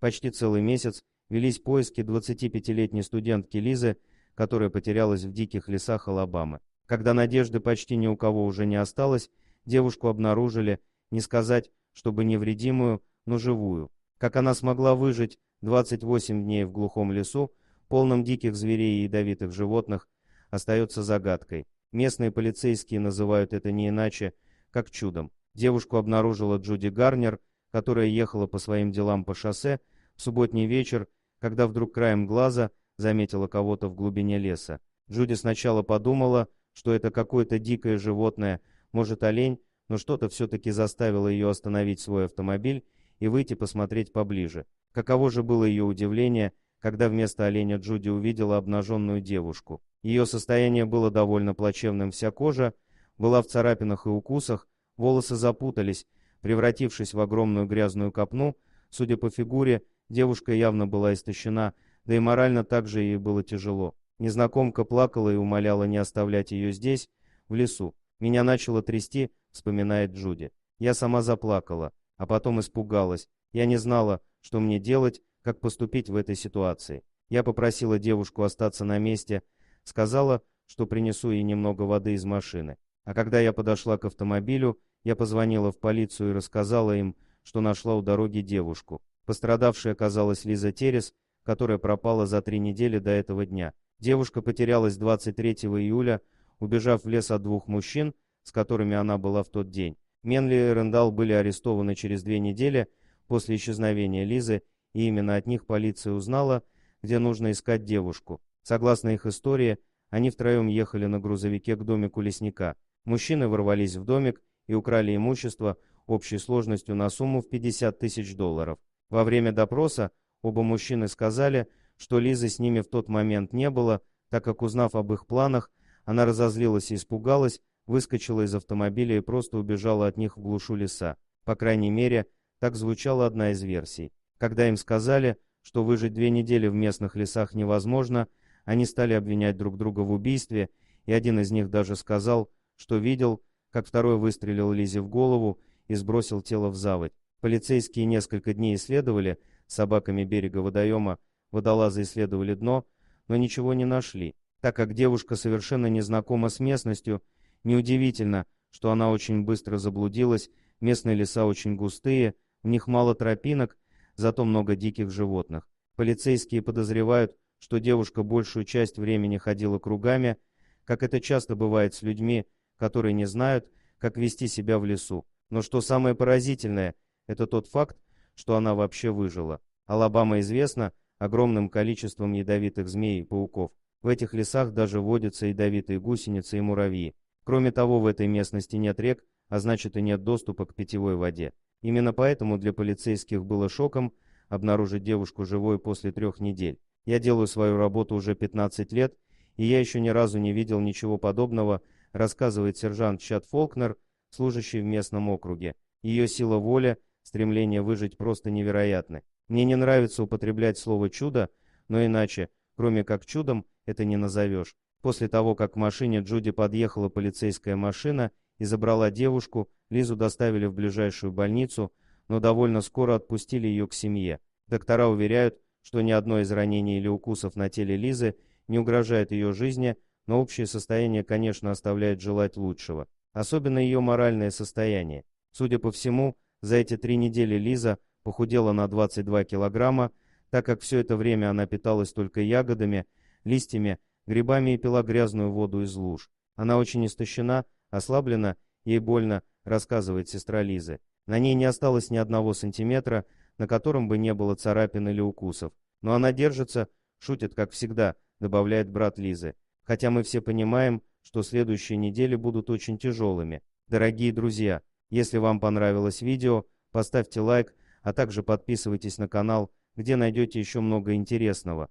Почти целый месяц велись поиски 25-летней студентки Лизы, которая потерялась в диких лесах Алабамы. Когда надежды почти ни у кого уже не осталось, девушку обнаружили, не сказать, чтобы невредимую, но живую. Как она смогла выжить 28 дней в глухом лесу, полном диких зверей и ядовитых животных, остается загадкой. Местные полицейские называют это не иначе, как чудом. Девушку обнаружила Джуди Гарнер, которая ехала по своим делам по шоссе в субботний вечер, когда вдруг краем глаза заметила кого-то в глубине леса. Джуди сначала подумала, что это какое-то дикое животное, может олень, но что-то все-таки заставило ее остановить свой автомобиль и выйти посмотреть поближе. Каково же было ее удивление, когда вместо оленя Джуди увидела обнаженную девушку. Ее состояние было довольно плачевным, вся кожа была в царапинах и укусах, волосы запутались, превратившись в огромную грязную копну. Судя по фигуре, девушка явно была истощена, да и морально также ей было тяжело. Незнакомка плакала и умоляла не оставлять ее здесь, в лесу. «Меня начало трясти», — вспоминает Джуди. «Я сама заплакала, а потом испугалась. Я не знала, что мне делать, как поступить в этой ситуации. Я попросила девушку остаться на месте, сказала, что принесу ей немного воды из машины. А когда я подошла к автомобилю, я позвонила в полицию и рассказала им, что нашла у дороги девушку. Пострадавшей оказалась Лиза Террис, которая пропала за 3 недели до этого дня. Девушка потерялась 23 июля, убежав в лес от 2 мужчин, с которыми она была в тот день. Менли и Рэндалл были арестованы через 2 недели после исчезновения Лизы, и именно от них полиция узнала, где нужно искать девушку. Согласно их истории, они втроем ехали на грузовике к домику лесника. Мужчины ворвались в домик и украли имущество общей сложностью на сумму в $50 000. Во время допроса оба мужчины сказали, что Лизы с ними в тот момент не было, так как, узнав об их планах, она разозлилась и испугалась, выскочила из автомобиля и просто убежала от них в глушу леса. По крайней мере, так звучала одна из версий. Когда им сказали, что выжить 2 недели в местных лесах невозможно, они стали обвинять друг друга в убийстве, и один из них даже сказал, что видел, как второй выстрелил Лизе в голову и сбросил тело в заводь. Полицейские несколько дней исследовали собаками берега водоема, водолазы исследовали дно, но ничего не нашли. Так как девушка совершенно не знакома с местностью, неудивительно, что она очень быстро заблудилась, местные леса очень густые, в них мало тропинок, зато много диких животных. Полицейские подозревают, что девушка большую часть времени ходила кругами, как это часто бывает с людьми, которые не знают, как вести себя в лесу. Но что самое поразительное, это тот факт, что она вообще выжила. Алабама известна огромным количеством ядовитых змей и пауков. В этих лесах даже водятся ядовитые гусеницы и муравьи. Кроме того, в этой местности нет рек, а значит и нет доступа к питьевой воде. Именно поэтому для полицейских было шоком обнаружить девушку живой после 3 недель. Я делаю свою работу уже 15 лет, и я еще ни разу не видел ничего подобного, рассказывает сержант Чад Фолкнер, служащий в местном округе. Ее сила воли, стремление выжить просто невероятны. Мне не нравится употреблять слово «чудо», но иначе, кроме как чудом, это не назовешь. После того, как к машине Джуди подъехала полицейская машина и забрала девушку, Лизу доставили в ближайшую больницу, но довольно скоро отпустили ее к семье. Доктора уверяют, что ни одно из ранений или укусов на теле Лизы не угрожает ее жизни, но общее состояние, конечно, оставляет желать лучшего. Особенно ее моральное состояние. Судя по всему, за эти 3 недели Лиза похудела на 22 килограмма, так как все это время она питалась только ягодами, листьями, грибами и пила грязную воду из луж. Она очень истощена, ослаблена, ей больно, рассказывает сестра Лизы. На ней не осталось ни одного сантиметра, на котором бы не было царапин или укусов. Но она держится, шутит как всегда, добавляет брат Лизы. Хотя мы все понимаем, что следующие недели будут очень тяжелыми. Дорогие друзья, если вам понравилось видео, поставьте лайк, а также подписывайтесь на канал, где найдете еще много интересного.